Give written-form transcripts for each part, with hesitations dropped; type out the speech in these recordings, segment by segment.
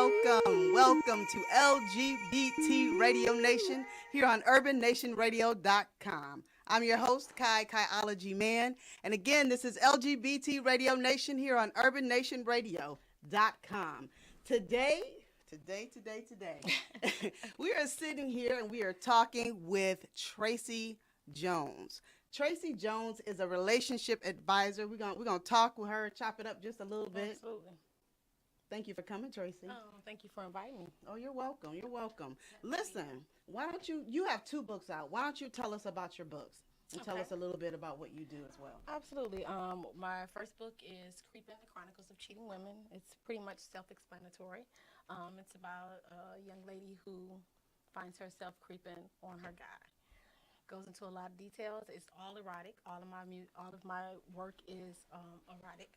welcome to LGBT Radio Nation here on UrbanNationRadio.com. I'm your host, Kaiology Mann, and again, this is LGBT Radio Nation here on UrbanNationRadio.com. Today, we are sitting here and we are talking with Tracy Jones. Tracy Jones is a relationship advisor. We're gonna talk with her, chop it up just a little bit. Absolutely. Thank you for coming, Tracy. Oh, thank you for inviting me. Oh, you're welcome. Listen, why don't you have 2 books out. Why don't you tell us about your books and tell us a little bit about what you do as well? Absolutely. My first book is Creepin, the Chronicles of Cheating Women. It's pretty much self-explanatory. It's about a young lady who finds herself creeping on her guy. Goes into a lot of details. It's all erotic. All of my work is erotic.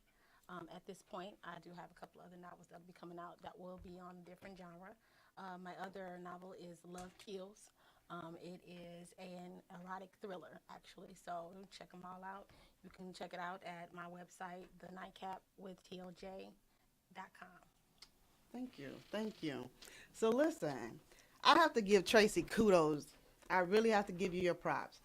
At this point, I do have a couple other novels that will be coming out that will be on a different genre. My other novel is Love Kills. It is an erotic thriller, actually, so check them all out. You can check it out at my website, thenightcapwithtoj.com. Thank you. So listen, I have to give Tracy kudos. I really have to give you your props.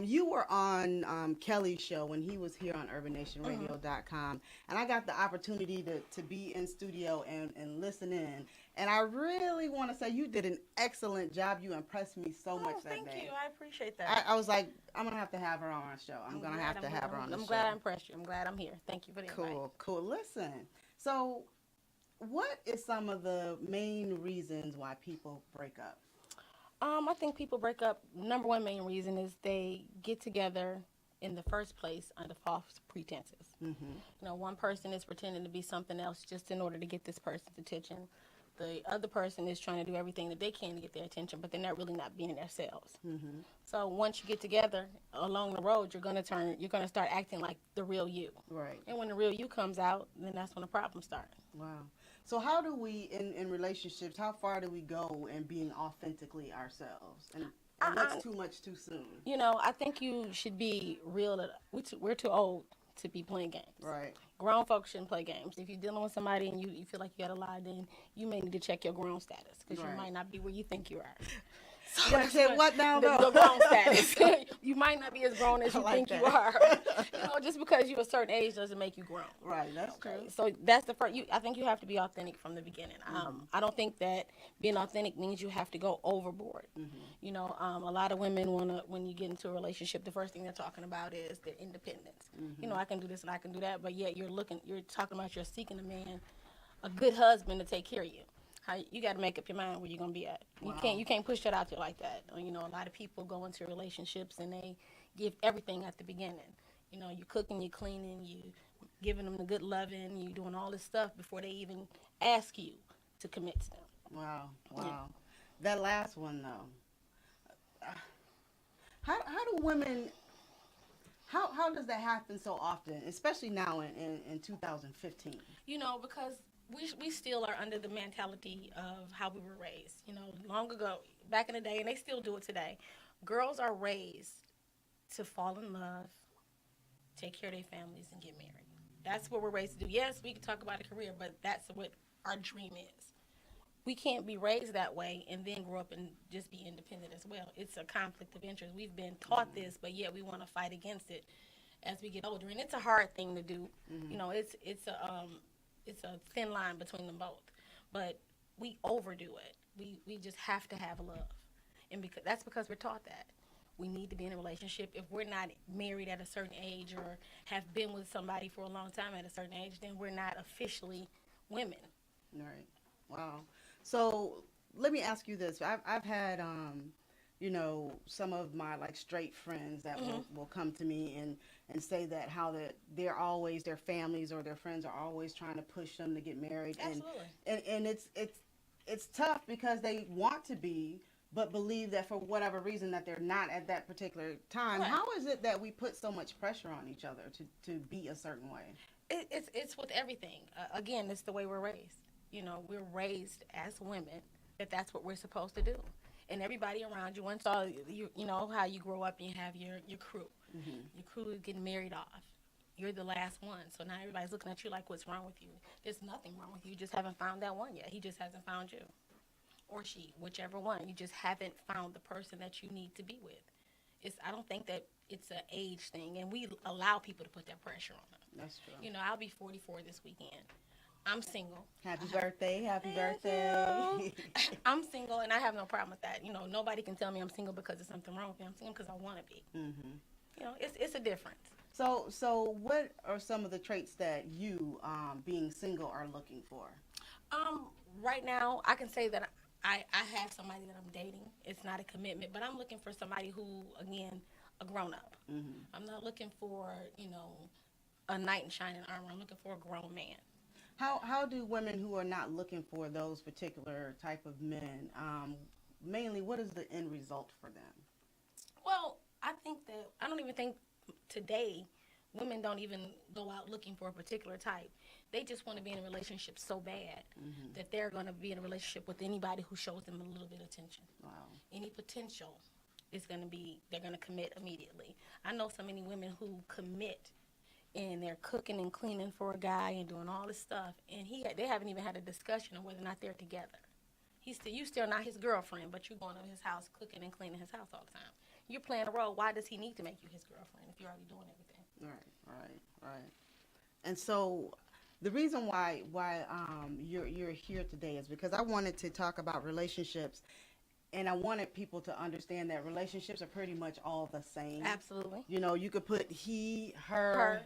You were on Kelly's show when he was here on UrbanNationRadio.com, and I got the opportunity to be in studio and listen in. And I really want to say you did an excellent job. You impressed me so much that day. Thank you. I appreciate that. I was like, I'm going to have to have her on our show. I'm going to have to have her on the show. I'm glad I impressed you. I'm glad I'm here. Thank you for the invite. Cool. Listen, so what is some of the main reasons why people break up? I think people break up. Number one main reason is they get together in the first place under false pretenses. Mm-hmm. You know, one person is pretending to be something else just in order to get this person's attention. The other person is trying to do everything that they can to get their attention, but they're not being themselves. Mm-hmm. So once you get together along the road, you're gonna start acting like the real you. Right. And when the real you comes out, then that's when the problems start. Wow. So how do we, in relationships, how far do we go in being authentically ourselves? And what's too much too soon? You know, I think you should be real. We're too old to be playing games. Right. Grown folks shouldn't play games. If you're dealing with somebody and you feel like you got to lie, then you may need to check your grown status because you might not be where you think you are. So you said what now, though? The grown status. You might not be as grown as you think you are. You know, just because you're a certain age doesn't make you grown. Right, that's true. So that's the first. I think you have to be authentic from the beginning. I don't think that being authentic means you have to go overboard. Mm-hmm. You know, a lot of women when you get into a relationship, the first thing they're talking about is their independence. Mm-hmm. You know, I can do this and I can do that, but yet you're talking about you're seeking a man, a good husband to take care of you. You got to make up your mind where you're gonna be at. Wow. You can't push that out there like that. You know, a lot of people go into relationships and they give everything at the beginning. You know, you cooking, you cleaning, you giving them the good loving, you doing all this stuff before they even ask you to commit to them. Wow. Yeah. That last one though. How do women? How does that happen so often, especially now in 2015? You know, because we still are under the mentality of how we were raised. You know, long ago, back in the day, and they still do it today. Girls are raised to fall in love, take care of their families, and get married. That's what we're raised to do. Yes, we can talk about a career, but that's what our dream is. We can't be raised that way and then grow up and just be independent as well. It's a conflict of interest. We've been taught this, but yet we want to fight against it as we get older, and it's a hard thing to do. Mm-hmm. You know, it's a thin line between them both, but we overdo it. We just have to have love, and that's because we're taught that. We need to be in a relationship. If we're not married at a certain age or have been with somebody for a long time at a certain age, then we're not officially women. Right. Wow. So let me ask you this. I've had, you know, some of my like straight friends that will come to me and say that how that their families or their friends are always trying to push them to get married. Absolutely. And it's tough because they want to be, but believe that for whatever reason that they're not at that particular time. Right. How is it that we put so much pressure on each other to be a certain way? It's with everything. Again, it's the way we're raised. You know, we're raised as women that's what we're supposed to do. And everybody around you, once all you know how you grow up and you have your crew. Mm-hmm. Your crew is getting married off. you're the last one. So now everybody's looking at you like, what's wrong with you? There's nothing wrong with you. You just haven't found that one yet. He just hasn't found you. Or she, whichever one. You just haven't found the person that you need to be with. I don't think that it's an age thing, and we allow people to put that pressure on them. That's true. You know, I'll be 44 this weekend. I'm single. Happy birthday. Happy birthday. I'm single, and I have no problem with that. You know, nobody can tell me I'm single because there's something wrong with me. I'm single because I want to be. Mm-hmm. You know, it's a difference. So what are some of the traits that you, being single, are looking for? Right now, I can say that I have somebody that I'm dating. It's not a commitment, but I'm looking for somebody who, again, a grown-up. Mm-hmm. I'm not looking for, you know, a knight in shining armor. I'm looking for a grown man. How do women who are not looking for those particular type of men, mainly, what is the end result for them? Well, I don't even think today women don't even go out looking for a particular type. They just want to be in a relationship so bad that they're going to be in a relationship with anybody who shows them a little bit of attention. Wow. Any potential is going to be, they're going to commit immediately. I know so many women who commit and they're cooking and cleaning for a guy and doing all this stuff, and they haven't even had a discussion of whether or not they're together. You still not his girlfriend, but you're going to his house cooking and cleaning his house all the time. You're playing a role. Why does he need to make you his girlfriend if you're already doing everything? Right. And so the reason why you're here today is because I wanted to talk about relationships, and I wanted people to understand that relationships are pretty much all the same. Absolutely. You know, you could put he, her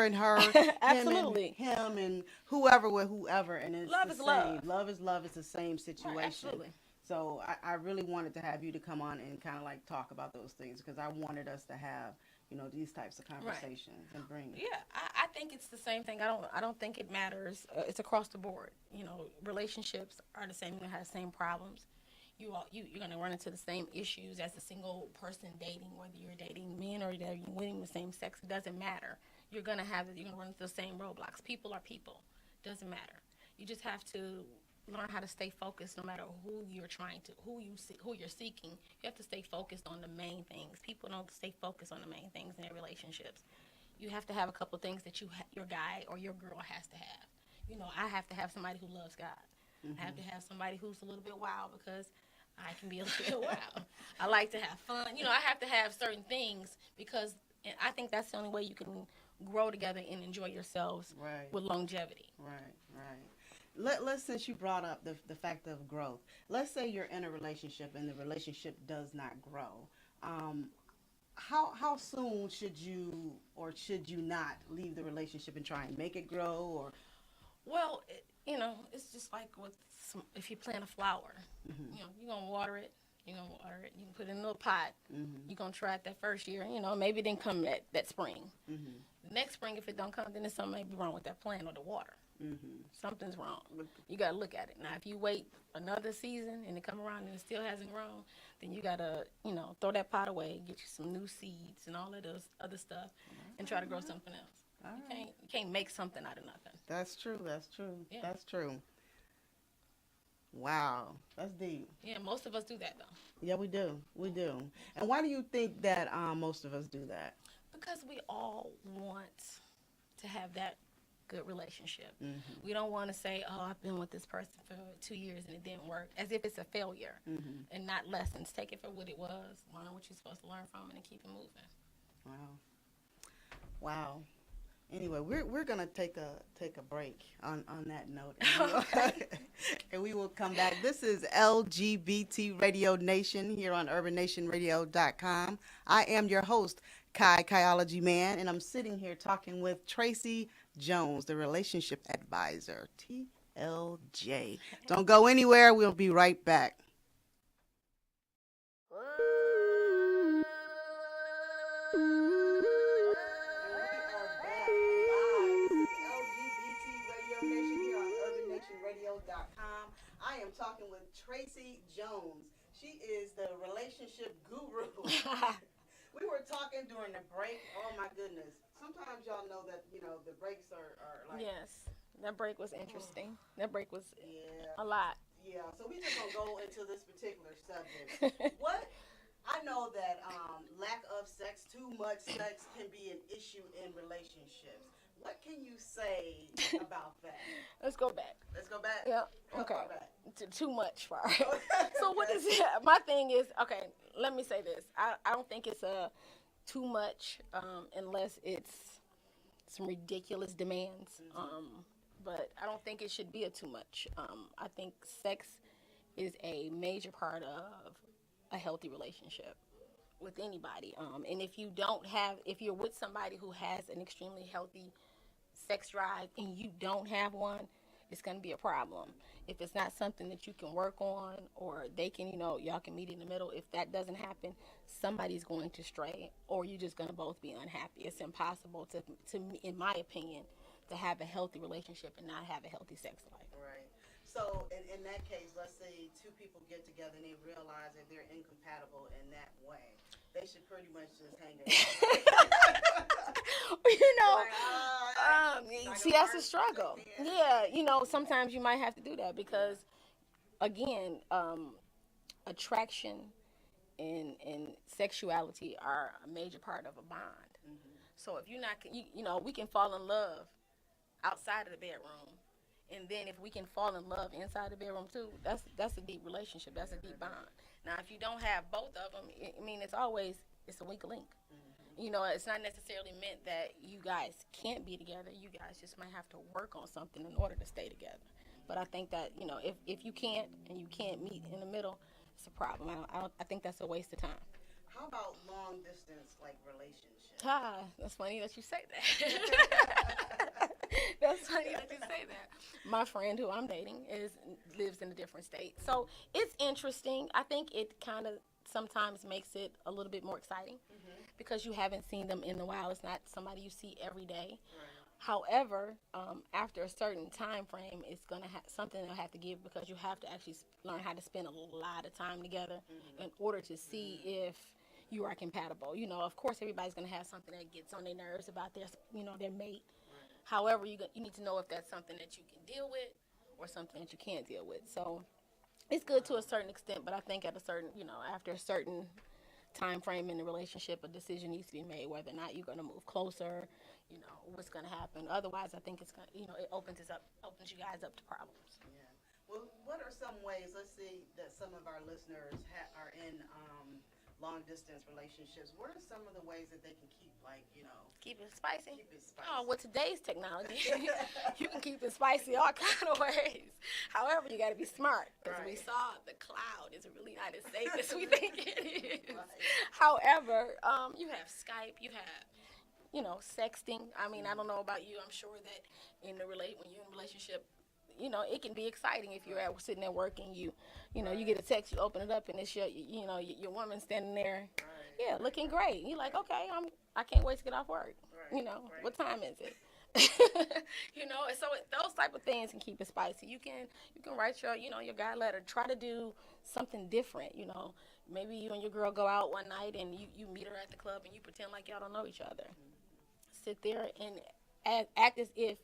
and her, absolutely, him and whoever with whoever, and it's love the is same. love. Love is love. It's the same situation. Right, absolutely. So I really wanted to have you to come on and kind of like talk about those things, because I wanted us to have, you know, these types of conversations and bring it. Yeah, I think it's the same thing. I don't think it matters. It's across the board. You know, relationships are the same. You're gonna have the same problems. You're gonna run into the same issues as a single person dating, whether you're dating men or you're dating the same sex. It doesn't matter. You're gonna run into the same roadblocks. People are people. Doesn't matter. You just have to learn how to stay focused no matter who you're seeking. You have to stay focused on the main things. People don't stay focused on the main things in their relationships. You have to have a couple things that your guy or your girl has to have. You know, I have to have somebody who loves God. Mm-hmm. I have to have somebody who's a little bit wild, because I can be a little bit wild. I like to have fun. You know, I have to have certain things, because I think that's the only way you can grow together and enjoy yourselves with longevity. Right. Since you brought up the fact of growth, let's say you're in a relationship and the relationship does not grow. How soon should you or should you not leave the relationship and try and make it grow? Or well, you know, it's just like if you plant a flower. Mm-hmm. You know, you're gonna water it. You can put it in a little pot. Mm-hmm. You're gonna try it that first year. You know, maybe it didn't come that spring. Mm-hmm. The next spring, if it don't come, then there's something may be wrong with that plant or the water. Mm-hmm. Something's wrong. You got to look at it. Now, if you wait another season and it come around and it still hasn't grown, then you got to, you know, throw that pot away, get you some new seeds and all of those other stuff, and try to grow something else. You can't make something out of nothing. That's true. Yeah. That's true. Wow. That's deep. Yeah, most of us do that, though. Yeah, we do. And why do you think that most of us do that? Because we all want to have that good relationship. Mm-hmm. We don't want to say, oh, I've been with this person for 2 years and it didn't work, as if it's a failure, and not lessons. Take it for what it was, learn what you're supposed to learn from it, and keep it moving. Wow. Anyway, we're gonna take a break on that note, and we will come back. This is LGBT Radio Nation here on UrbanNationRadio.com. I am your host, Kaiology Mann, and I'm sitting here talking with Tracy Jones, the relationship advisor, TLJ. Don't go anywhere. We'll be right back. I am talking with Tracy Jones. She is the relationship guru. We were talking during the break. Oh my goodness. Sometimes y'all know that, you know, the breaks are like... Yes, that break was interesting. That break was a lot. Yeah, so we just going to go into this particular subject. What I know that lack of sex, too much sex, can be an issue in relationships. What can you say about that? Let's go back. Let's go back. Yeah. How Okay. far back? Too much far. Okay. So what is it? My thing is, okay, let me say this. I don't think it's too much unless it's some ridiculous demands. But I don't think it should be a too much. I think sex is a major part of a healthy relationship with anybody. And if you're with somebody who has an extremely healthy sex drive and you don't have one, it's going to be a problem. If it's not something that you can work on, or they can, y'all can meet in the middle. If that doesn't happen, somebody's going to stray, or you're just going to both be unhappy. It's impossible to, in my opinion, to have a healthy relationship and not have a healthy sex life. Right. So in that case, let's say two people get together and they realize that they're incompatible in that way. They should pretty much just hang out. See, that's a struggle. Yeah, sometimes you might have to do that because, again, attraction and sexuality are a major part of a bond. So if you're not, we can fall in love outside of the bedroom, and then if we can fall in love inside the bedroom too, that's a deep relationship. That's a deep bond. Now, if you don't have both of them, it's a weak link. It's not necessarily meant that you guys can't be together. You guys just might have to work on something in order to stay together. But I think that, if you can't and you can't meet in the middle, it's a problem. I think that's a waste of time. How about long distance relationships? That's funny that you say that. That's funny that you say that. My friend who I'm dating lives in a different state. So it's interesting. I think it kind of sometimes makes it a little bit more exciting because you haven't seen them in a while. It's not somebody you see every day. Right. However, after a certain time frame, it's going to have something they'll have to give because you have to actually learn how to spend a lot of time together in order to see if you are compatible. Of course, everybody's going to have something that gets on their nerves about their mate. Right. However, you need to know if that's something that you can deal with or something that you can't deal with. So it's good to a certain extent, but I think at a certain, after a certain time frame in the relationship, a decision needs to be made whether or not you're going to move closer, what's going to happen. Otherwise, I think it's going to, it opens you guys up to problems. Yeah. Well, what are some ways, let's see that some of our listeners are in long distance relationships. What are some of the ways that they can keep keep it spicy? Keep it spicy. Oh, with today's technology, you can keep it spicy all kind of ways. However, you got to be smart because we saw the cloud is really not as safe as we think it is. Right. However, you have Skype, you have sexting. I mean, I don't know about you. I'm sure that when you're in a relationship, it can be exciting if you're sitting there working. You get a text, you open it up, and it's your woman standing there, looking great. You're like, okay, I can't wait to get off work. Right. What time is it? So those type of things can keep it spicy. You can write your guy letter. Try to do something different. Maybe you and your girl go out one night and you meet her at the club and you pretend like y'all don't know each other. Sit there and act as if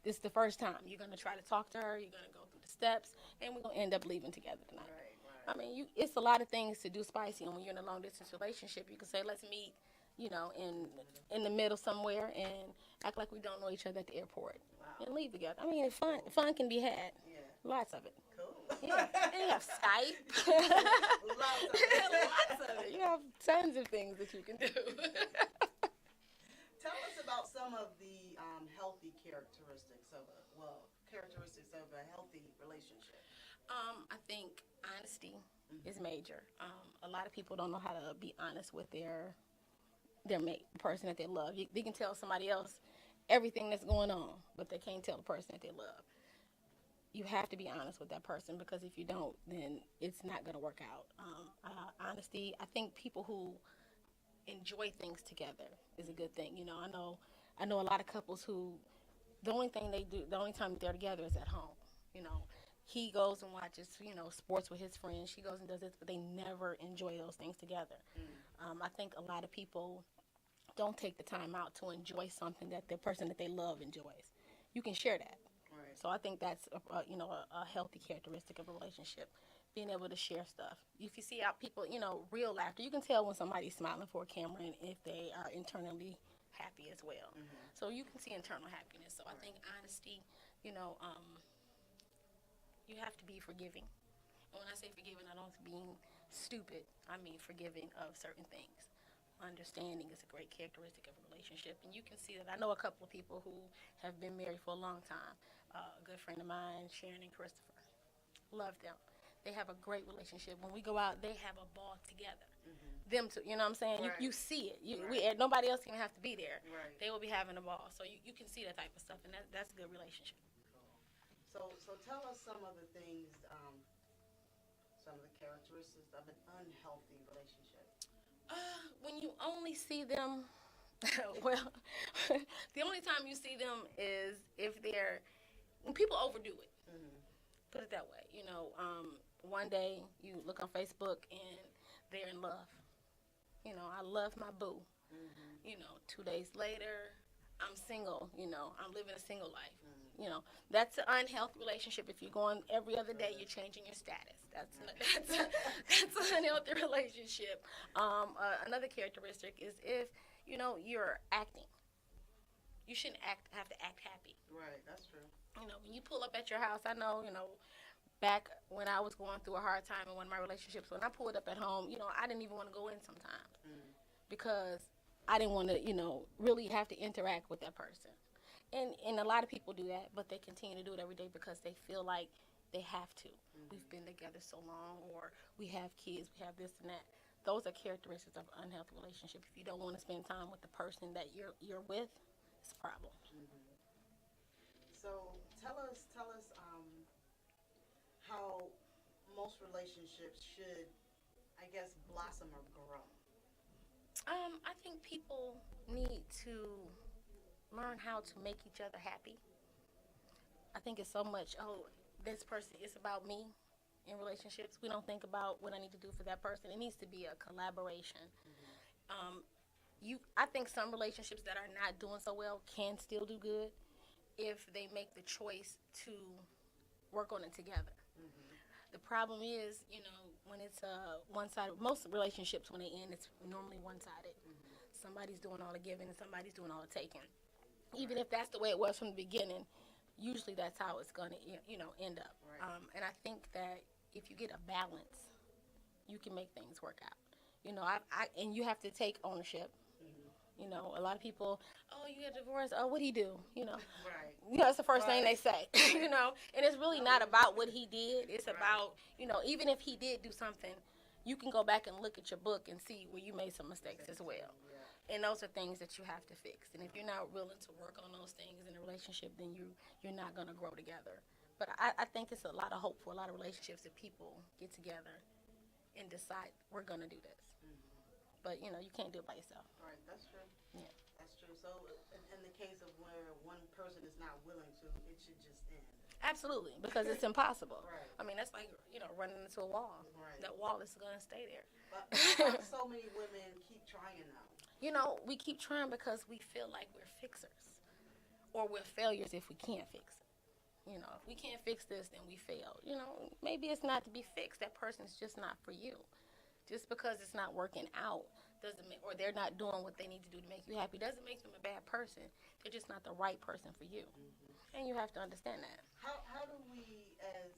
this is the first time. You're going to try to talk to her. You're going to go through the steps, and we're going to end up leaving together tonight. Right. I mean, it's a lot of things to do spicy. And when you're in a long-distance relationship, you can say, let's meet, in the middle somewhere and act like we don't know each other at the airport. Wow. And leave together. I mean, it's fun. Fun can be had. Yeah. Lots of it. Cool. Yeah. And you have Skype. Lots of it. You have tons of things that you can do. Tell us about some of the healthy characteristics of a healthy relationship. I think honesty is major. A lot of people don't know how to be honest with their mate, the person that they love. They can tell somebody else everything that's going on, but they can't tell the person that they love. You have to be honest with that person because if you don't, then it's not going to work out. Honesty. I think people who enjoy things together is a good thing. I know a lot of couples who the only time they're together is at home. He goes and watches, sports with his friends. She goes and does this, but they never enjoy those things together. I think a lot of people don't take the time out to enjoy something that the person that they love enjoys. You can share that. Right. So I think that's a healthy characteristic of a relationship. being able to share stuff. If you see out people, real laughter, you can tell when somebody's smiling for a camera and if they are internally happy as well. So you can see internal happiness. So I think honesty, you have to be forgiving. And when I say forgiving, I don't mean stupid. I mean forgiving of certain things. Understanding is a great characteristic of a relationship. And you can see that I know a couple of people who have been married for a long time. A good friend of mine, Sharon and Christopher. Love them. They have a great relationship. When we go out, they have a ball together. Them two, you know what I'm saying? Right. You see it. Nobody else even have to be there. Right. They will be having a ball. So you can see that type of stuff, and that's a good relationship. So tell us some of the things, some of the characteristics of an unhealthy relationship. When you only see them, well, the only time you see them is when people overdo it. Put it that way. One day you look on Facebook and they're in love. I love my boo. 2 days later, I'm single. I'm living a single life. That's an unhealthy relationship. If you're going every other day, you're changing your status. That's an unhealthy relationship. Another characteristic is if you're acting. You shouldn't have to act happy. Right, that's true. When you pull up at your house, I know, back when I was going through a hard time in one of my relationships, when I pulled up at home, I didn't even want to go in sometimes because I didn't want to, really have to interact with that person. And a lot of people do that, but they continue to do it every day because they feel like they have to. We've been together so long, or we have kids, we have this and that. Those are characteristics of an unhealthy relationship. If you don't want to spend time with the person that you're with, it's a problem. So tell us how most relationships should, I guess, blossom or grow. I think people need to learn how to make each other happy. I think it's so much, this person, it's about me in relationships. We don't think about what I need to do for that person. It needs to be a collaboration. I think some relationships that are not doing so well can still do good if they make the choice to work on it together. The problem is, when it's one-sided, most relationships, when they end, it's normally one-sided. Somebody's doing all the giving and somebody's doing all the taking. Even if that's the way it was from the beginning, usually that's how it's going to, end up. Right. And I think that if you get a balance, you can make things work out. And you have to take ownership. A lot of people, you got divorced. Oh, what'd he do? Right. That's the first thing they say. And it's really not about what he did. It's about, even if he did do something, you can go back and look at your book and see where you made some mistakes as well. Yeah. And those are things that you have to fix. And if you're not willing to work on those things in a relationship, then you're not going to grow together. But I think it's a lot of hope for a lot of relationships if people get together and decide we're going to do this. But, you can't do it by yourself. Right, that's true. Yeah. That's true. So in the case of where one person is not willing to, it should just end. Absolutely, because it's impossible. Right. I mean, that's like, running into a wall. Right. That wall is going to stay there. But so many women keep trying now. We keep trying because we feel like we're fixers. Or we're failures if we can't fix it. If we can't fix this, then we failed. Maybe it's not to be fixed. That person's just not for you. Just because it's not working out or they're not doing what they need to do to make you happy doesn't make them a bad person. They're just not the right person for you. And you have to understand that. How do we, as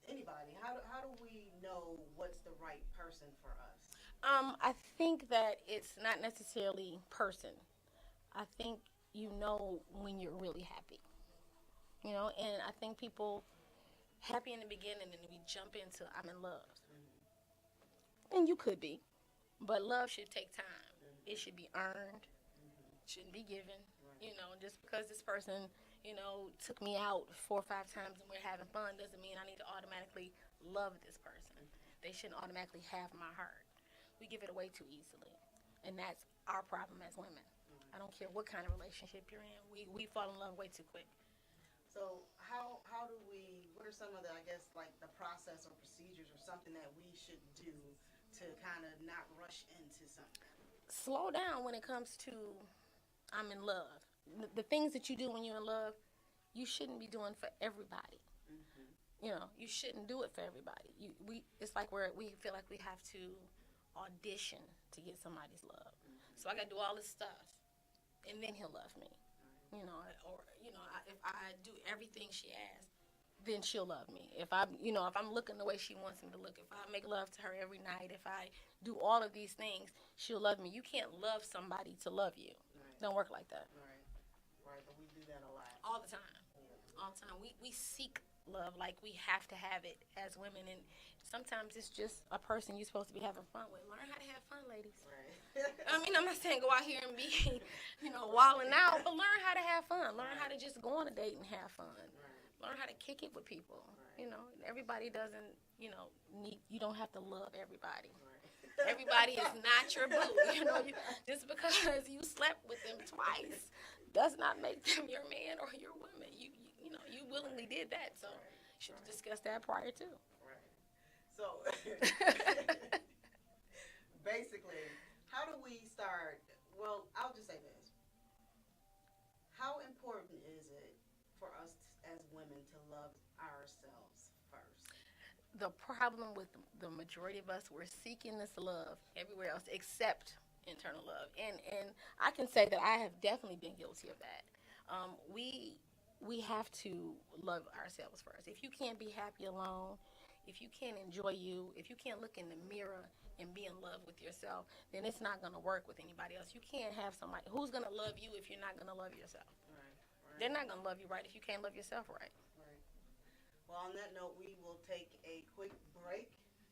anybody, how do we know what's the right person for us? I think that it's not necessarily person. I think when you're really happy. And I think people happy in the beginning and we jump into I'm in love. And you could be. But love should take time. It should be earned. Shouldn't be given. Right. Just because this person, took me out 4 or 5 times and we're having fun doesn't mean I need to automatically love this person. They shouldn't automatically have my heart. We give it away too easily. And that's our problem as women. I don't care what kind of relationship you're in. We fall in love way too quick. So what are some of the, I guess, like the process or procedures or something that we should do to kind of not rush into something? Slow down when it comes to I'm in love. The things that you do when you're in love, you shouldn't be doing for everybody. You shouldn't do it for everybody. It's like we feel like we have to audition to get somebody's love. So I got to do all this stuff, and then he'll love me. If I do everything she asks, then she'll love me. If I'm looking the way she wants me to look, if I make love to her every night, if I do all of these things, she'll love me. You can't love somebody to love you. Right. Don't work like that. Right. Right. But we do that a lot. All the time. All the time. We seek love like we have to have it as women, and sometimes it's just a person you're supposed to be having fun with. Learn how to have fun, ladies. Right. I mean, I'm not saying go out here and be, wilding out, but learn how to have fun. Learn how to just go on a date and have fun. Learn how to kick it with people. Everybody doesn't, you don't have to love everybody. Everybody is not your boo. Just because you slept with them twice does not make them your man or your woman. You willingly did that, so you should have discussed that prior to. Right. So, basically, how do we start? Well, I'll just say this. How important is it for us as women to love ourselves first? The problem with the majority of us, we're seeking this love everywhere else except internal love. And I can say that I have definitely been guilty of that. We have to love ourselves first. If you can't be happy alone, if you can't enjoy you, if you can't look in the mirror and be in love with yourself, then it's not going to work with anybody else. You can't have somebody who's going to love you if you're not going to love yourself. Right. They're not going to love you right if you can't love yourself right. Right. Well, on that note, we will take a quick break.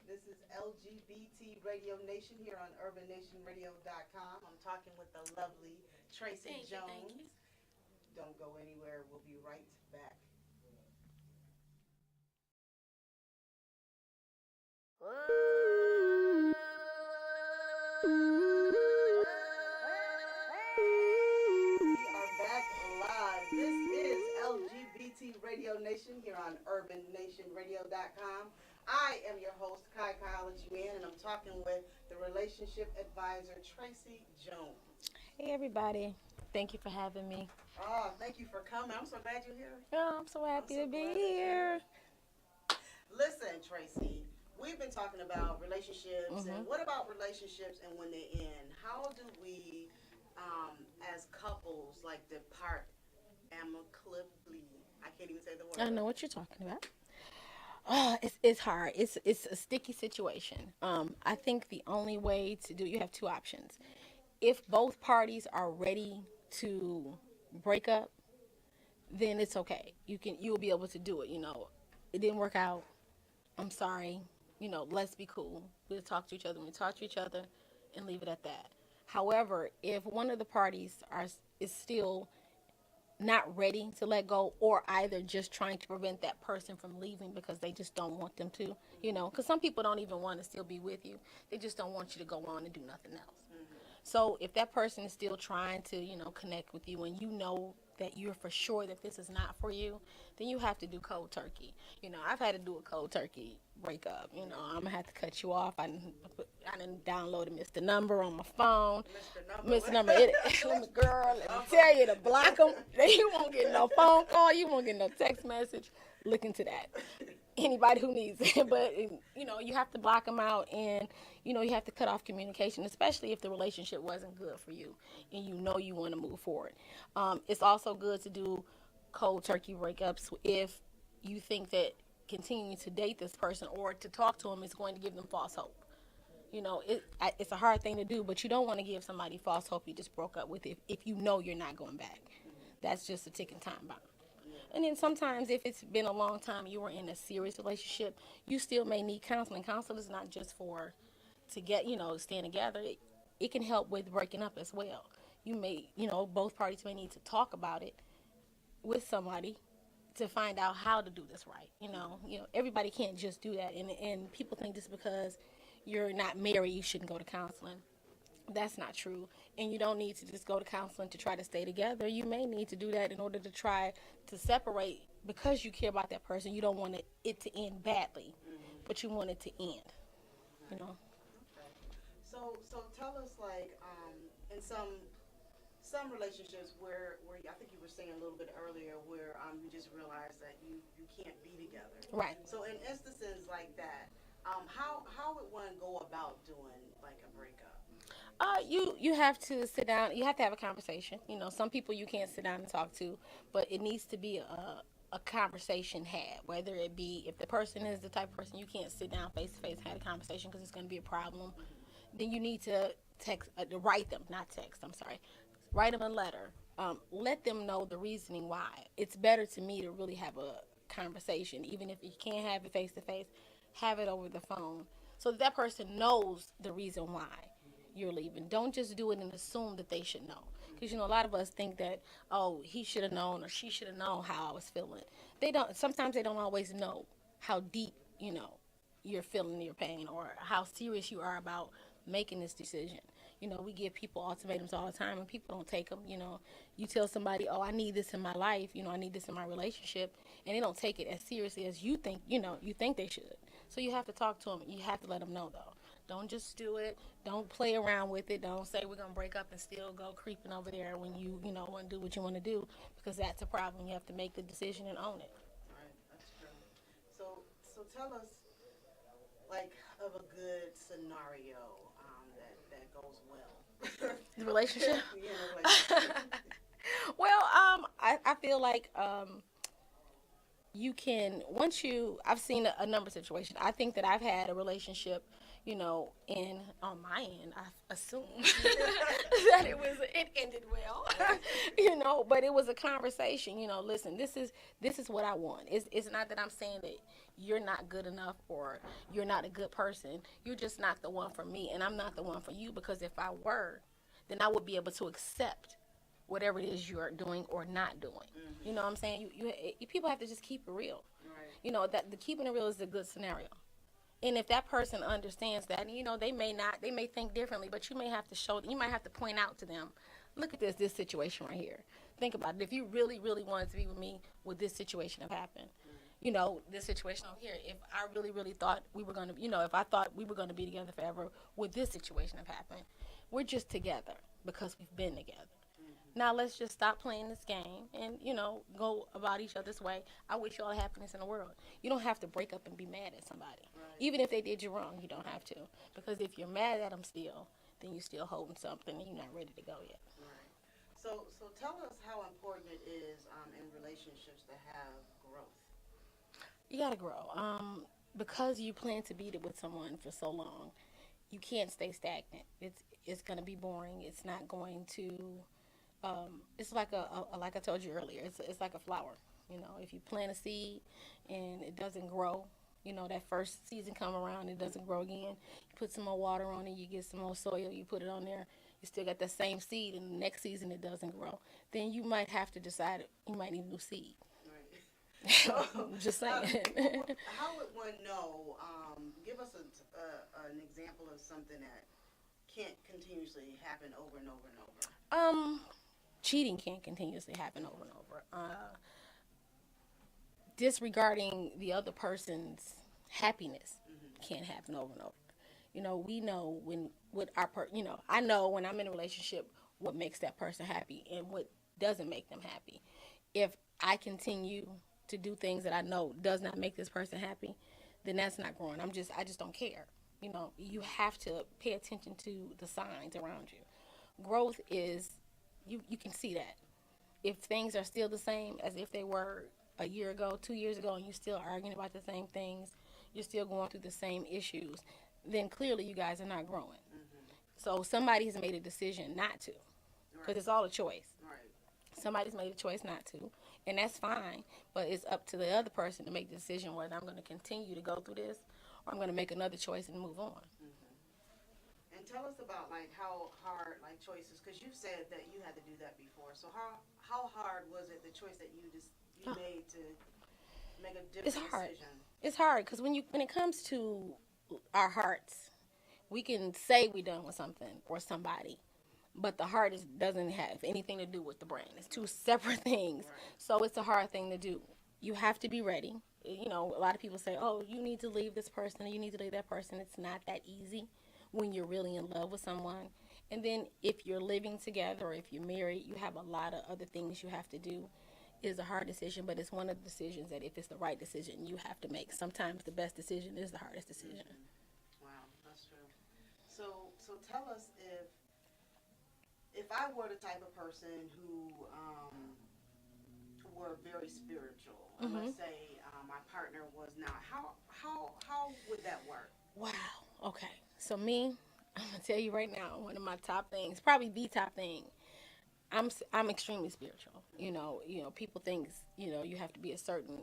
This is LGBT Radio Nation here on urbannationradio.com. I'm talking with the lovely Tracy Jones. Thank you. Don't go anywhere. We'll be right back. We are back live. This is LGBT Radio Nation here on urbannationradio.com. I am your host, Kaiology, Mann, and I'm talking with the relationship advisor, Tracy Jones. Hey, everybody. Thank you for having me. Oh, thank you for coming. I'm so glad you're here. Oh, I'm so happy to be here. Listen, Tracy, we've been talking about relationships, and what about relationships and when they end? How do we, as couples, depart amicably? I can't even say the word. I know what you're talking about. Oh, it's hard. It's a sticky situation. I think the only way to do, you have two options. If both parties are ready to break up, then it's okay. You'll be able to do it. It didn't work out. I'm sorry. Let's be cool. We'll talk to each other. We'll talk to each other and leave it at that. However, if one of the parties is still not ready to let go, or either just trying to prevent that person from leaving because they just don't want them to, because some people don't even want to still be with you. They just don't want you to go on and do nothing else. So if that person is still trying to, connect with you, and you know that you're for sure that this is not for you, then you have to do cold turkey. I've had to do a cold turkey breakup. I'm going to have to cut you off. I didn't download Mr. Number on my phone. Mr. Number. Girl, let me tell you, to block them, you won't get no phone call. You won't get no text message. Look into that. Anybody who needs it. But, you have to block them out, and, you have to cut off communication, especially if the relationship wasn't good for you and you want to move forward. It's also good to do cold turkey breakups if you think that continuing to date this person or to talk to them is going to give them false hope. It's a hard thing to do, but you don't want to give somebody false hope you just broke up with if you know you're not going back. That's just a ticking time bomb. And then sometimes if it's been a long time, you were in a serious relationship, you still may need counseling. Counseling is not just to get, staying together. It can help with breaking up as well. You may, both parties may need to talk about it with somebody to find out how to do this right. Everybody can't just do that. And people think just because you're not married, you shouldn't go to counseling. That's not true. And you don't need to just go to counseling to try to stay together. You may need to do that in order to try to separate, because you care about that person. You don't want it to end badly, but you want it to end. Okay. So tell us, in some relationships where I think you were saying a little bit earlier where you just realize that you can't be together. Right. So in instances like that, how would one go about doing like a breakup? You have to sit down. You have to have a conversation. You know, some people you can't sit down and talk to, but it needs to be a conversation had. Whether it be if the person is the type of person you can't sit down face to face and have a conversation because it's going to be a problem, then you need to write them, not text. I'm sorry, write them a letter. Let them know the reasoning why. It's better to me to really have a conversation, even if you can't have it face to face, have it over the phone, so that person knows the reason why you're leaving. Don't just do it and assume that they should know. Because, you know, a lot of us think that, oh, he should have known or she should have known how I was feeling. They don't, sometimes they don't always know how deep, you know, you're feeling your pain or how serious you are about making this decision. You know, we give people ultimatums all the time and people don't take them. You know, you tell somebody, oh, I need this in my life, you know, I need this in my relationship, and they don't take it as seriously as you think, you know, you think they should. So you have to talk to them. You have to let them know, though. Don't just do it. Don't play around with it. Don't say we're going to break up and still go creeping over there when you know, want to do what you want to do, because that's a problem. You have to make the decision and own it. Right, that's true. So tell us, like, of a good scenario that goes well. The relationship? Yeah, relationship. Well, I feel like you can, I've seen a number of situations. I think that I've had a relationship, you know, on my end, I assume that it ended well, you know, but it was a conversation, you know, listen, this is what I want. It's not that I'm saying that you're not good enough or you're not a good person. You're just not the one for me, and I'm not the one for you, because if I were, then I would be able to accept whatever it is you're doing or not doing. Mm-hmm. You know what I'm saying? You people have to just keep it real. Right. You know, that the keeping it real is a good scenario. And if that person understands that, you know, they may think differently, but you might have to point out to them, look at this situation right here. Think about it. If you really, really wanted to be with me, would this situation have happened? Mm-hmm. You know, this situation over here, if I really, really thought we were going to, you know, if I thought we were going to be together forever, would this situation have happened? We're just together because we've been together. Now let's just stop playing this game and, you know, go about each other's way. I wish you all the happiness in the world. You don't have to break up and be mad at somebody. Right. Even if they did you wrong, you don't have to. Because if you're mad at them still, then you're still holding something and you're not ready to go yet. Right. So tell us how important it is in relationships to have growth. You got to grow. Because you plan to be with someone for so long, you can't stay stagnant. It's going to be boring. It's not going to... it's like like I told you earlier, it's like a flower. You know, if you plant a seed and it doesn't grow, you know, that first season come around, it doesn't grow again. You put some more water on it, you get some more soil, you put it on there, you still got that same seed, and the next season it doesn't grow. Then you might have to decide you might need a new seed. Right. Just saying. How would one know? Give us an example of something that can't continuously happen over and over and over. Cheating can't continuously happen over and over. Disregarding the other person's happiness can't happen over and over. You know, we know I know when I'm in a relationship what makes that person happy and what doesn't make them happy. If I continue to do things that I know does not make this person happy, then that's not growing. I just don't care. You know, you have to pay attention to the signs around you. Growth is, you can see that. If things are still the same as if they were a year ago, 2 years ago, and you're still arguing about the same things, you're still going through the same issues, then clearly you guys are not growing. Mm-hmm. So somebody has made a decision not to, because it's all a choice. Right. Somebody's made a choice not to, and that's fine, but it's up to the other person to make the decision whether I'm going to continue to go through this or I'm going to make another choice and move on. Mm-hmm. And tell us about, like, how hard, like, choices, because you said that you had to do that before. So how hard was it, the choice that you made to make a different decision? It's hard because when it comes to our hearts, we can say we're done with something or somebody, but the heart doesn't have anything to do with the brain. It's two separate things. Right. So it's a hard thing to do. You have to be ready. You know, a lot of people say, oh, you need to leave this person, or you need to leave that person. It's not that easy when you're really in love with someone. And then if you're living together or if you're married, you have a lot of other things you have to do. It's a hard decision, but it's one of the decisions that if it's the right decision, you have to make. Sometimes the best decision is the hardest decision. Wow, that's true. So tell us if I were the type of person who were very spiritual, and let's say my partner was not, how would that work? Wow. Okay. So me, I'm gonna tell you right now, one of my top things, probably the top thing. I'm extremely spiritual. People think you have to be a certain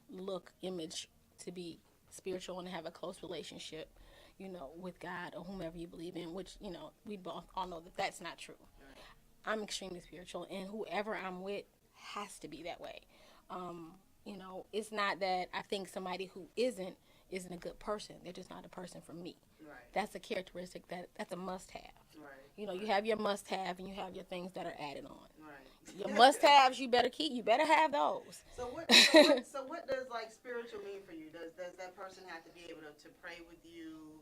look, image to be spiritual and have a close relationship, with God or whomever you believe in. Which we both all know that that's not true. I'm extremely spiritual, and whoever I'm with has to be that way. It's not that I think somebody who isn't a good person. They're just not a person for me. Right. That's a characteristic that's a must-have. Right. You have your must-have and you have your things that are added on. Right. Your must-haves you better keep. You better have those. So what does like spiritual mean for you? Does that person have to be able to pray with you?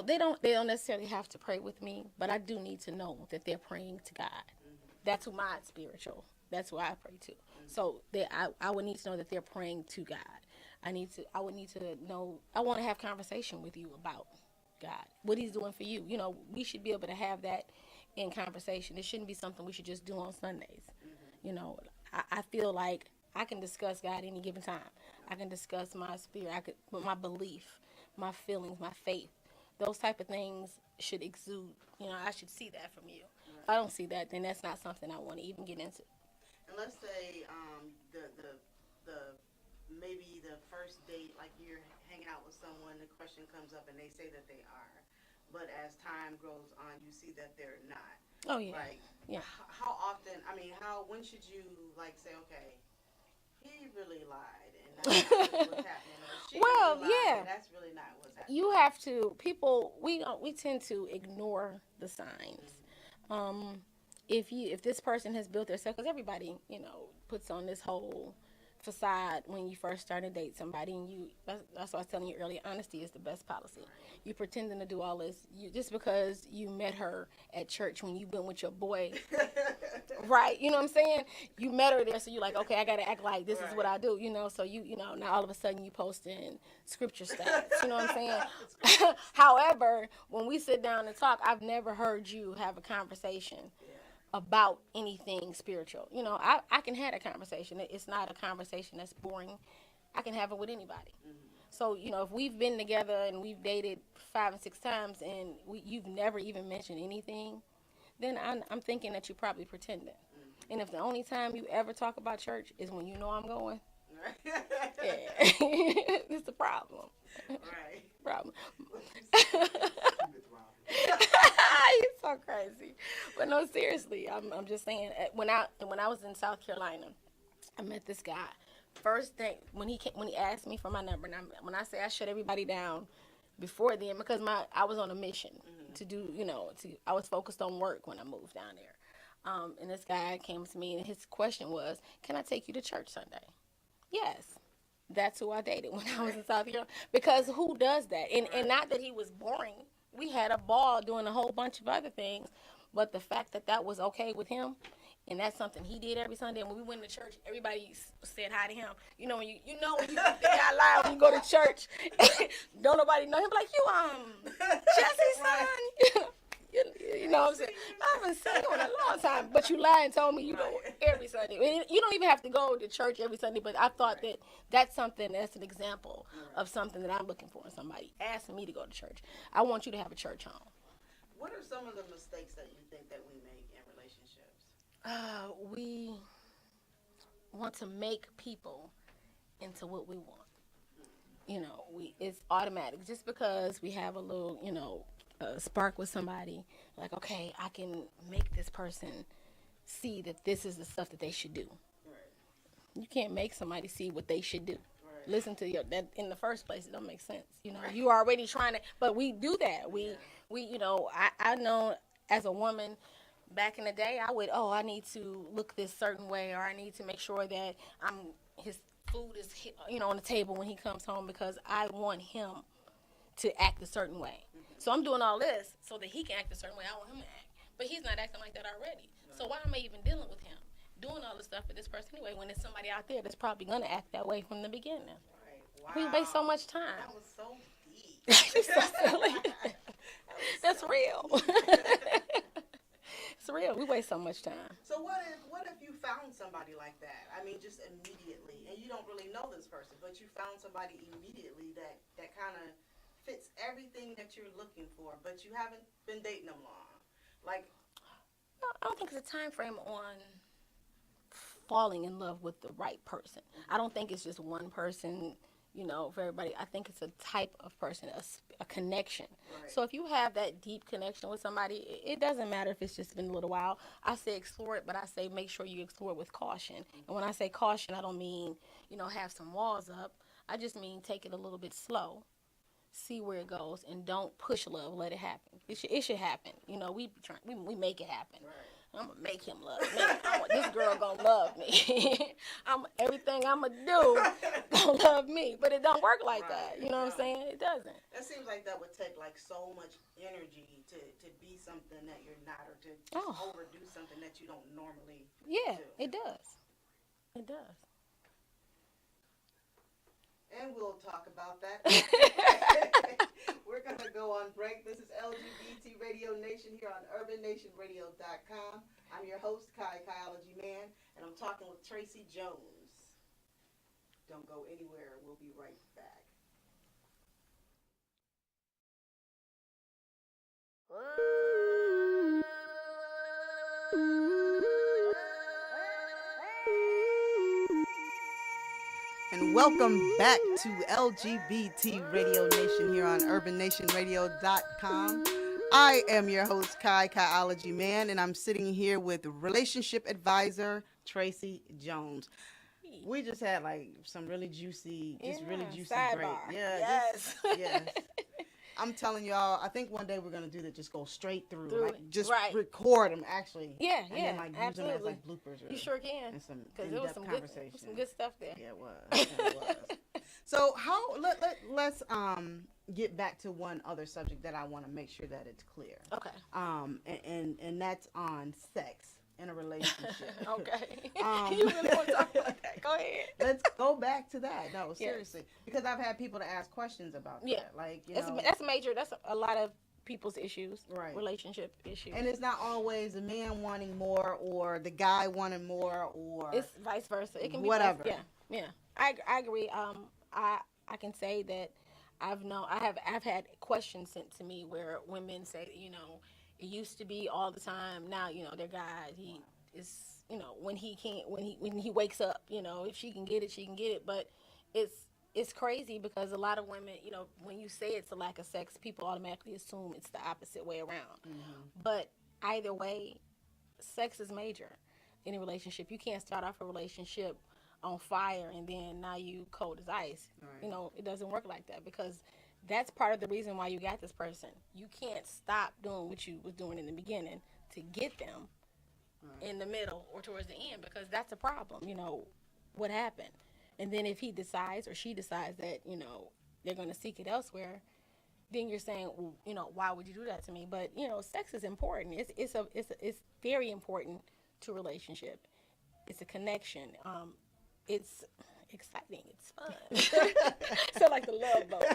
They don't necessarily have to pray with me, but I do need to know that they're praying to God. Mm-hmm. That's who my spiritual. That's who I pray to. Mm-hmm. So I would need to know that they're praying to God. I would need to know. I want to have conversation with you about God, what He's doing for you. We should be able to have that in conversation. It shouldn't be something we should just do on Sundays. Mm-hmm. I feel like I can discuss God any given time. I can discuss my spirit, my belief, my feelings, my faith. Those type of things should exude. I should see that from you. Right. If I don't see that, then that's not something I want to even get into. And let's say the maybe the first date, like you're hanging out with someone, the question comes up and they say that they are, but as time goes on, you see that they're not. Oh yeah. Like, yeah. How often? When should you say, okay, he really lied, and that's not really what's happening? Or she Well, really lied, yeah. and that's really not what's happening. You have to. People, we tend to ignore the signs. Mm-hmm. If this person has built themselves, because everybody puts on this whole facade when you first start to date somebody, and that's what I was telling you earlier. Honesty is the best policy. You pretending to do all this, just because you met her at church when you went with your boy, right? You know what I'm saying? You met her there, so you're like, okay, I gotta act like this is what I do, So now all of a sudden you posting scripture stats. You know what I'm saying? However, when we sit down and talk, I've never heard you have a conversation about anything spiritual. I can have a conversation. It's not a conversation that's boring. I can have it with anybody. Mm-hmm. So, if we've been together and we've dated 5 and 6 times and you've never even mentioned anything, then I'm thinking that you're probably pretending. Mm-hmm. And if the only time you ever talk about church is when you know I'm going, yeah, it's a problem. Right. Problem. You're so crazy. But no, seriously, I'm just saying. When I was in South Carolina, I met this guy. First thing when he asked me for my number, and when I say I shut everybody down before then, because I was on a mission to do, I was focused on work when I moved down there. And this guy came to me, and his question was, "Can I take you to church Sunday?" Yes. That's who I dated when I was in South Carolina. Because who does that? And not that he was boring. We had a ball doing a whole bunch of other things, but the fact that was okay with him, and that's something he did every Sunday. And when we went to church, everybody said hi to him. When you think out loud when you go to church, don't nobody know him. Like, you Jesse's son. You know what I'm saying? I haven't seen you in a long time, but you lied and told me you go every Sunday. You don't even have to go to church every Sunday, but I thought that's an example of something that I'm looking for in somebody asking me to go to church. I want you to have a church home. What are some of the mistakes that you think that we make in relationships? We want to make people into what we want. It's automatic. Just because we have a little, spark with somebody, like, okay, I can make this person see that this is the stuff that they should do. Right. You can't make somebody see what they should do. Right. Listen to that in the first place. It don't make sense. You already trying to, but we do that. We I know as a woman back in the day, I need to look this certain way, or I need to make sure that his food is on the table when he comes home, because I want him to act a certain way. Mm-hmm. So I'm doing all this so that he can act a certain way I want him to act. But he's not acting like that already. So why am I even dealing with him? Doing all this stuff for this person anyway when there's somebody out there that's probably going to act that way from the beginning. Right. Wow. We waste so much time. That was so deep. You're so silly. That's real. It's real. We waste so much time. So what if you found somebody like that? I mean, just immediately, and you don't really know this person, but you found somebody immediately that kind of fits everything that you're looking for, but you haven't been dating them long. Like, I don't think it's a time frame on falling in love with the right person. I don't think it's just one person, for everybody. I think it's a type of person, a connection. Right. So if you have that deep connection with somebody, it doesn't matter if it's just been a little while. I say explore it, but I say make sure you explore it with caution. And when I say caution, I don't mean, have some walls up. I just mean take it a little bit slow. See where it goes, and don't push love. Let it happen. It should happen. We make it happen. right. I'm gonna make him love me. This girl gonna love me. Everything I'm gonna do gonna love me, but it don't work like that. You know what I'm saying? It doesn't. That seems like that would take like so much energy to be something that you're not, or to just overdo something that you don't normally. Yeah, do. it does. It does. And we'll talk about that. We're going to go on break. This is LGBT Radio Nation here on urbannationradio.com. I'm your host, Kaiology Mann, and I'm talking with Tracy Jones. Don't go anywhere. We'll be right back. And welcome back to LGBT Radio Nation here on urbannationradio.com. I am your host, Kaiology Mann, and I'm sitting here with relationship advisor Tracy Jones. We just had like some really juicy, sidebar. great. Yeah, yes. Yes. I'm telling y'all, I think one day we're gonna do that. Just go straight through it. Just right. record them actually. Yeah, and then like use them as like bloopers. You sure can. And some because in-depth there was some good stuff there. Yeah, it was. It was. So let's get back to one other subject that I want to make sure that it's clear. Okay. And that's on sex in a relationship. Okay. You really want to talk about that? Go ahead. Let's go back to that. No, seriously, because I've had people to ask questions about that. Like, that's major. That's a lot of people's issues. Right. Relationship issues. And it's not always the man wanting more or the guy wanting more, or it's vice versa. It can be whatever. Both. Yeah. I agree. I can say that I've had questions sent to me where women say, it used to be all the time. Now, their guy, he is, when he wakes up, if she can get it, she can get it. But it's crazy because a lot of women, when you say it's a lack of sex, people automatically assume it's the opposite way around. Mm-hmm. But either way, sex is major in a relationship. You can't start off a relationship on fire and then now you cold as ice. Right. It doesn't work like that because that's part of the reason why you got this person. You can't stop doing what you was doing in the beginning to get them in the middle or towards the end, because that's a problem. What happened? And then if he decides or she decides that, they're going to seek it elsewhere, then you're saying, well, why would you do that to me? But, sex is important. It's very important to a relationship. It's a connection. It's exciting. It's fun. So like the Love Boat.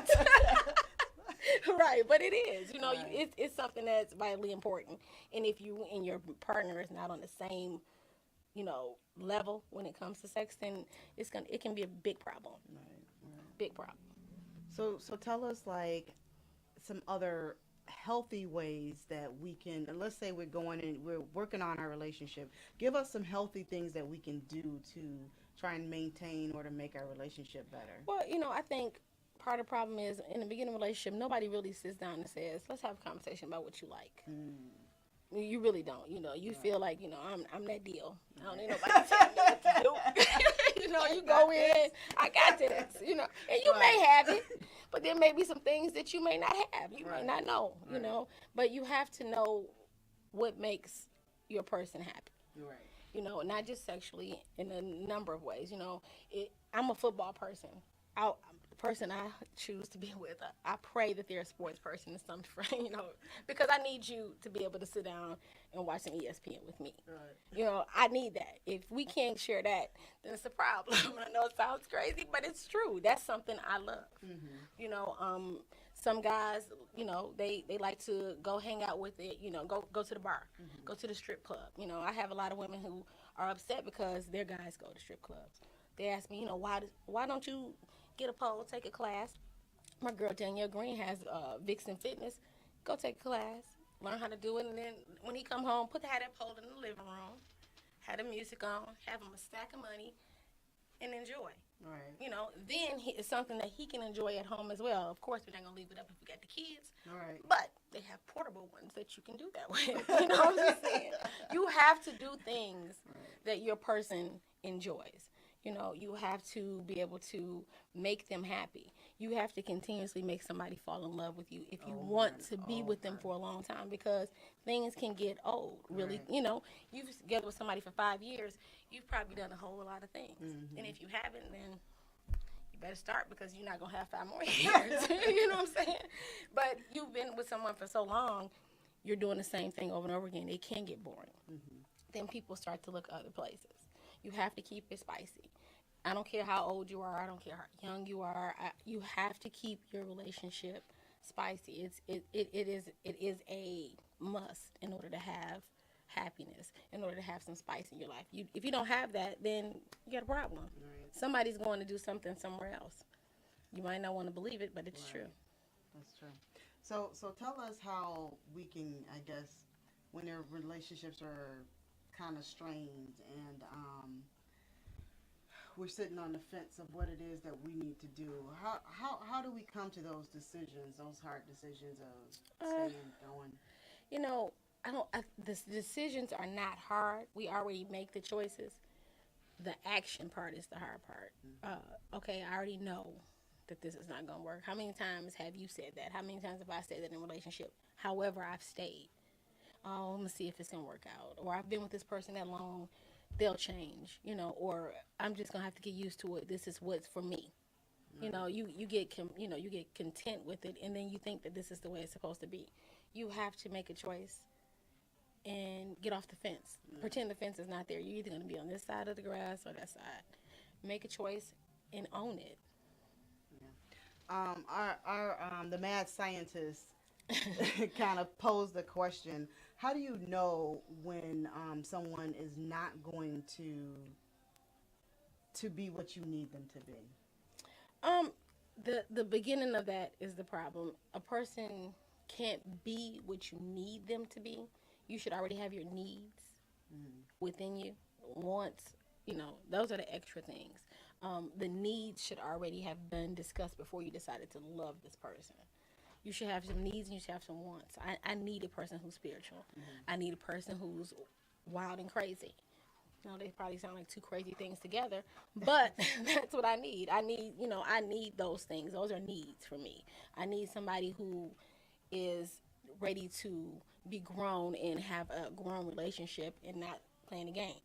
Right, but it is. Right. It's something that's vitally important. And if you and your partner is not on the same, level when it comes to sex, then it can be a big problem. Right. Big problem. So tell us like some other healthy ways that we can, and let's say we're working on our relationship. Give us some healthy things that we can do to try and maintain or to make our relationship better. Well, I think part of the problem is in the beginning of a relationship, nobody really sits down and says, let's have a conversation about what you like. You really don't. You feel like, I'm that deal. I don't need nobody to tell me what to do. You go in, I got this, and you may have it, but there may be some things that you may not have. You may not know, but you have to know what makes your person happy. Right. Not just sexually, in a number of ways. I'm a football person. person I choose to be with, I pray that they're a sports person or something, because I need you to be able to sit down and watch some ESPN with me. Right. I need that. If we can't share that, then it's a problem. I know it sounds crazy, but it's true. That's something I love. Some guys, they like to go hang out with it, go to the bar, go to the strip club. I have a lot of women who are upset because their guys go to strip clubs. They ask me, why don't you get a pole, take a class? My girl Danielle Green has Vixen Fitness. Go take a class, learn how to do it, and then when he come home, have that pole in the living room, have the music on, have him a stack of money, and enjoy. Right. Then it's something that he can enjoy at home as well. Of course, we're not going to leave it up if we got the kids. Right. But they have portable ones that you can do that with. I'm just saying. You have to do things that your person enjoys. You have to be able to make them happy. You have to continuously make somebody fall in love with you if you want to be with them for a long time, because things can get old. Really, Right. You've been together with somebody for 5 years, you've probably done a whole lot of things. And if you haven't, then you better start, because you're not going to have 5 more years. You know what I'm saying? But you've been with someone for so long, you're doing the same thing over and over again. It can get boring. Then people start to look other places. You have to keep it spicy. I don't care how old you are. I don't care how young you are. You have to keep your relationship spicy. It is a must in order to have happiness, in order to have some spice in your life. If you don't have that, then you got a problem. Right. Somebody's going to do something somewhere else. You might not want to believe it, but it's true. That's true. So tell us how we can, I guess, when their relationships are kind of strained and we're sitting on the fence of what it is that we need to do. How do we come to those decisions, those hard decisions of staying going? The decisions are not hard. We already make the choices. The action part is the hard part. Okay, I already know that this is not going to work. How many times have you said that? How many times have I said that in a relationship? However, I've stayed. Oh, I'm going to see if it's going to work out. Or I've been with this person that long, they'll change, or I'm just going to have to get used to it. This is what's for me. You get content with it, and then you think that this is the way it's supposed to be. You have to make a choice and get off the fence. Pretend the fence is not there. You're either going to be on this side of the grass or that side. Make a choice and own it. The mad scientist kind of posed the question: how do you know when someone is not going to be what you need them to be? The beginning of that is the problem. A person can't be what you need them to be. You should already have your needs within you. Wants, those are the extra things. The needs should already have been discussed before you decided to love this person. You should have some needs and you should have some wants. I need a person who's spiritual. I need a person who's wild and crazy. They probably sound like two crazy things together, but that's what I need. I need those things. Those are needs for me. I need somebody who is ready to be grown and have a grown relationship and not playing the games.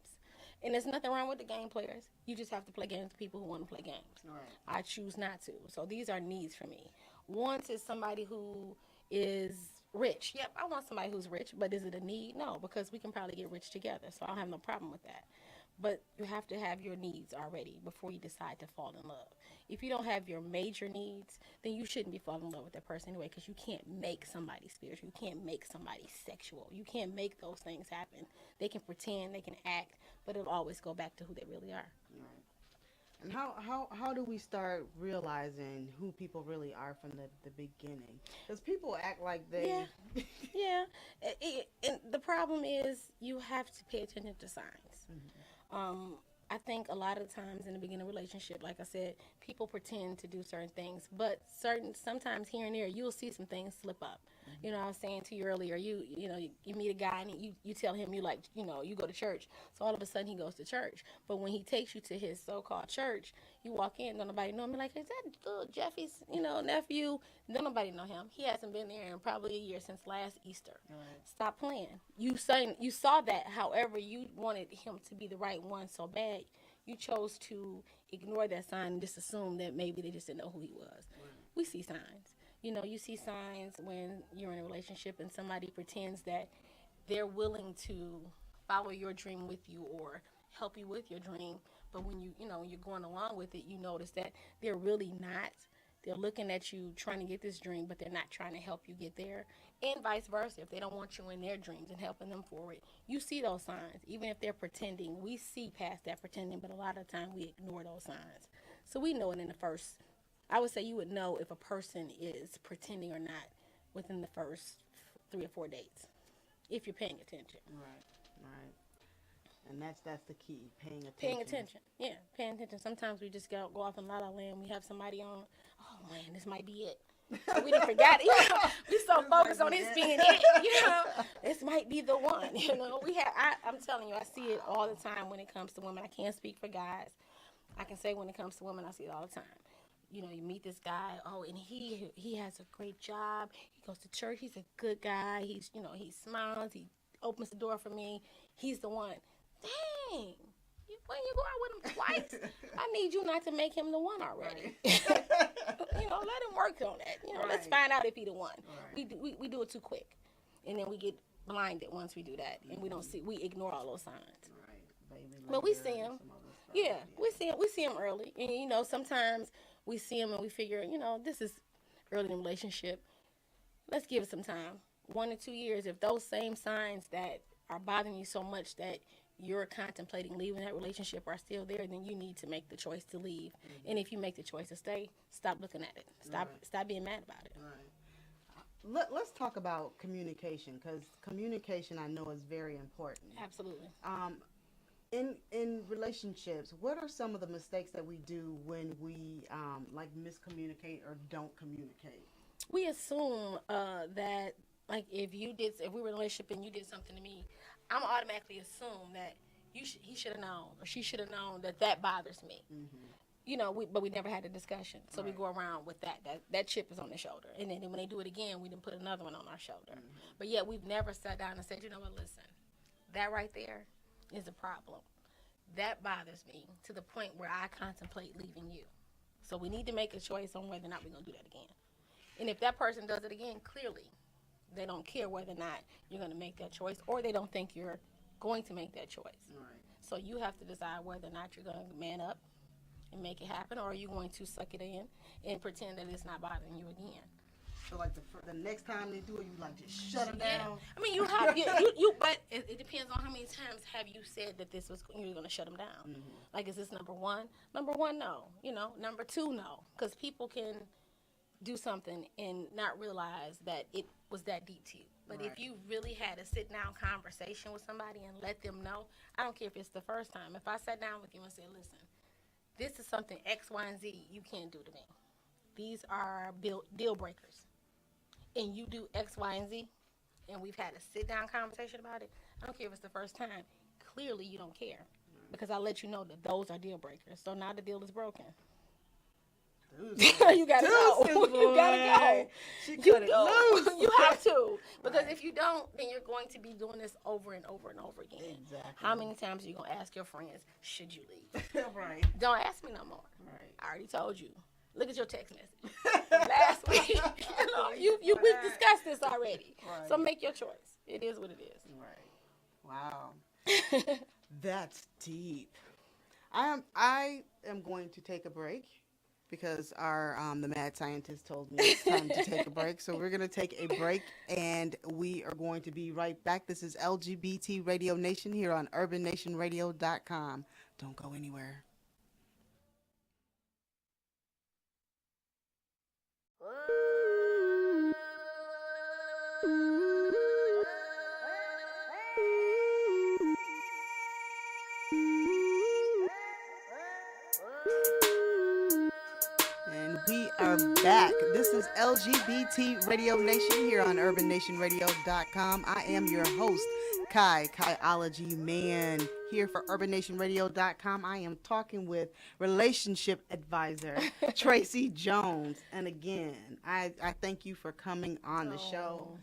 And there's nothing wrong with the game players. You just have to play games with people who want to play games. Right. I choose not to. So these are needs for me. Wants is somebody who is rich. Yep, I want somebody who's rich, but is it a need? No, because we can probably get rich together, so I don't have no problem with that. But you have to have your needs already before you decide to fall in love. If you don't have your major needs, then you shouldn't be falling in love with that person anyway, because you can't make somebody spiritual. You can't make somebody sexual. You can't make those things happen. They can pretend, they can act, but it'll always go back to who they really are. Right. And how do we start realizing who people really are from the beginning? Because people act like they... Yeah. And the problem is you have to pay attention to signs. I think a lot of times in the beginning of a relationship, like I said, people pretend to do certain things, but sometimes here and there, you'll see some things slip up. I was saying to you earlier, you meet a guy and you tell him you go to church. So all of a sudden he goes to church. But when he takes you to his so-called church, you walk in, don't nobody know him. You're like, is that little Jeffy's, nephew? Don't nobody know him. He hasn't been there in probably a year since last Easter. Right. Stop playing. You saw that. However, you wanted him to be the right one so bad. You chose to ignore that sign and just assume that maybe they just didn't know who he was. Right. We see signs. You know, you see signs when you're in a relationship and somebody pretends that they're willing to follow your dream with you or help you with your dream. But when when you're going along with it, you notice that they're really not. They're looking at you trying to get this dream, but they're not trying to help you get there. And vice versa. If they don't want you in their dreams and helping them forward, you see those signs. Even if they're pretending, we see past that pretending, but a lot of the time we ignore those signs. So we know it in the first, I would say you would know if a person is pretending or not within the first 3 or 4 dates, if you're paying attention. Right. And that's the key, paying attention. Paying attention, yeah, paying attention. Sometimes we just go off in la la land. We have somebody on, oh man, this might be it. So we didn't forget it. We so focused on this being it, this might be the one, I'm telling you, I see it all the time when it comes to women. I can't speak for guys. I can say when it comes to women, I see it all the time. You meet this guy, and he has a great job. He goes to church. He's a good guy. He smiles. He opens the door for me. He's the one. Dang, when you go out with him twice, I need you not to make him the one already. Right. Let him work on that. Right. Let's find out if he the one. Right. We do it too quick, and then we get blinded once we do that, and we ignore all those signs. Right. Baby, but we see him. Yeah, we see him early, and sometimes we see him and we figure, this is early in the relationship. Let's give it some time, 1 to 2 years. If those same signs that are bothering you so much that you're contemplating leaving that relationship are still there, then you need to make the choice to leave. Mm-hmm. And if you make the choice to stay, stop looking at it. Stop being mad about it. Right. Let's talk about communication, because communication I know is very important. Absolutely. In relationships, what are some of the mistakes that we do when we miscommunicate or don't communicate? We assume that if we were in a relationship and you did something to me, I'm automatically assume that he should have known or she should have known that bothers me. Mm-hmm. But we never had a discussion, so we go around with that chip is on their shoulder, and then when they do it again, we didn't put another one on our shoulder. Mm-hmm. But yet we've never sat down and said, listen, that right there is a problem. That bothers me to the point where I contemplate leaving you. So we need to make a choice on whether or not we're going to do that again. And if that person does it again, clearly they don't care whether or not you're going to make that choice, or they don't think you're going to make that choice. Right. So you have to decide whether or not you're going to man up and make it happen, or are you going to suck it in and pretend that it's not bothering you again. So the next time they do it, you just shut them down. I mean, you have but it depends on how many times have you said that you were going to shut them down. Mm-hmm. Is this number one? Number one, no. Number two, no, because people can do something and not realize that it was that deep to you. But if you really had a sit down conversation with somebody and let them know, I don't care if it's the first time. If I sat down with you and said, listen, this is something X, Y, and Z you can't do to me. These are deal breakers. And you do X, Y, and Z, and we've had a sit-down conversation about it, I don't care if it's the first time. Clearly, you don't care, because I let you know that those are deal breakers. So now the deal is broken. You gotta go. You gotta go. She cut it loose. You have to, because if you don't, then you're going to be doing this over and over and over again. Exactly. How many times are you gonna ask your friends, should you leave? Right. Don't ask me no more. Right. I already told you. Look at your text message last week. We've discussed this already. Right. So make your choice. It is what it is. Right. Wow. That's deep. I am going to take a break because the mad scientist told me it's time to take a break. So we're going to take a break, and we are going to be right back. This is LGBT Radio Nation here on urbannationradio.com. Don't go anywhere. And we are back. This is LGBT Radio Nation here on urbannationradio.com. I am your host, Kaiology Mann, here for urbannationradio.com. I am talking with relationship advisor Tracy Jones. And again, I thank you for coming on the show.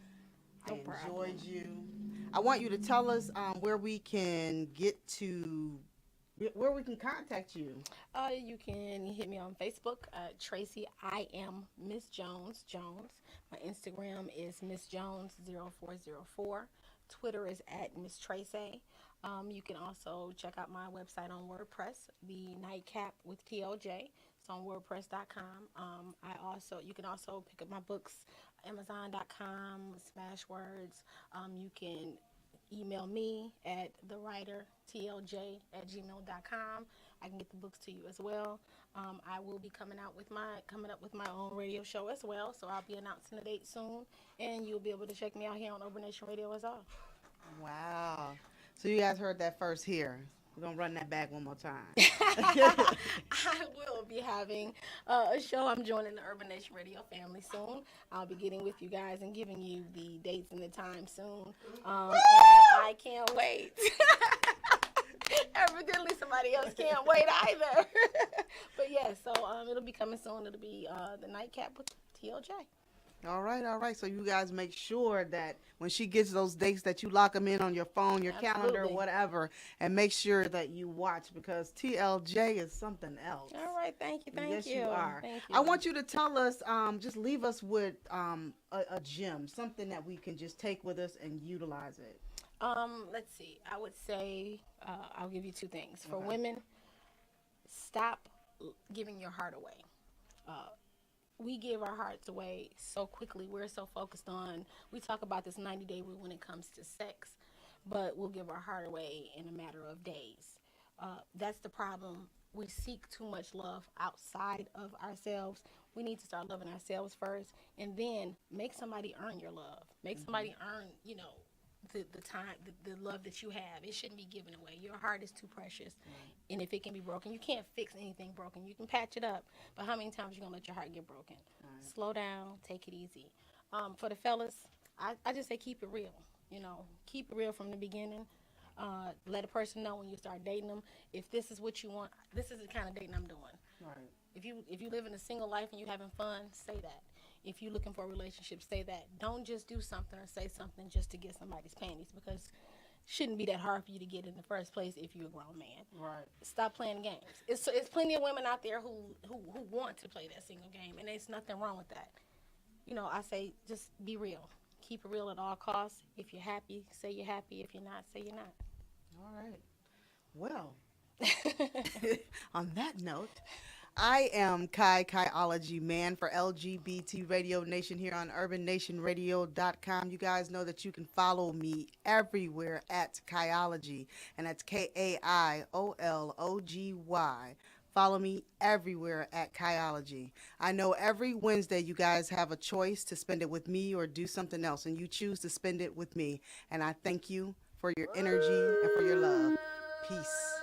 I enjoyed you. I want you to tell us where we can get to where we can contact you. You can hit me on Facebook, Tracy I am Miss Jones Jones. My Instagram is Miss Jones 0404. Twitter is at Miss Tracy. You can also check out my website on WordPress, the Nightcap with TLJ. It's on WordPress.com. You can also pick up my books, Amazon.com, Smashwords. You can email me at thewritertlj@gmail.com. I can get the books to you as well. I will be coming up with my own radio show as well, so I'll be announcing the date soon, and you'll be able to check me out here on Urban Nation Radio as well. Wow. So you guys heard that first here. We're going to run that back one more time. I will be having a show. I'm joining the Urban Nation Radio family soon. I'll be getting with you guys and giving you the dates and the time soon. And I can't wait. Evidently, somebody else can't wait either. But yeah, so it'll be coming soon. It'll be the Nightcap with TLJ. All right. So you guys make sure that when she gets those dates that you lock them in on your phone, your calendar, whatever, and make sure that you watch because TLJ is something else. All right. Thank you. Yes, you are. Thank you. I want you to tell us, just leave us with a gem, something that we can just take with us and utilize it. Let's see. I would say I'll give you two things. For women, stop giving your heart away. We give our hearts away so quickly. We're so focused on, we talk about this 90-day rule when it comes to sex, but we'll give our heart away in a matter of days. That's the problem. We seek too much love outside of ourselves. We need to start loving ourselves first, and then make somebody earn your love. Make somebody earn, the time, the love that you have. It shouldn't be given away. Your heart is too precious. And if it can be broken, you can't fix anything broken. You can patch it up. But how many times are you going to let your heart get broken? Slow down. Take it easy. For the fellas, I just say keep it real. Keep it real from the beginning. Let a person know when you start dating them. If this is what you want, this is the kind of dating I'm doing. Right. If you live in a single life and you're having fun, say that. If you're looking for a relationship, say that. Don't just do something or say something just to get somebody's panties, because it shouldn't be that hard for you to get in the first place if you're a grown man. Right. Stop playing games. It's plenty of women out there who want to play that single game, and there's nothing wrong with that. I say just be real. Keep it real at all costs. If you're happy, say you're happy. If you're not, say you're not. All right. Well, on that note, I am Kaiology Mann for LGBT Radio Nation here on UrbanNationRadio.com. You guys know that you can follow me everywhere at Kaiology, and that's KAIOLOGY. Follow me everywhere at Kaiology. I know every Wednesday you guys have a choice to spend it with me or do something else, and you choose to spend it with me. And I thank you for your energy and for your love. Peace.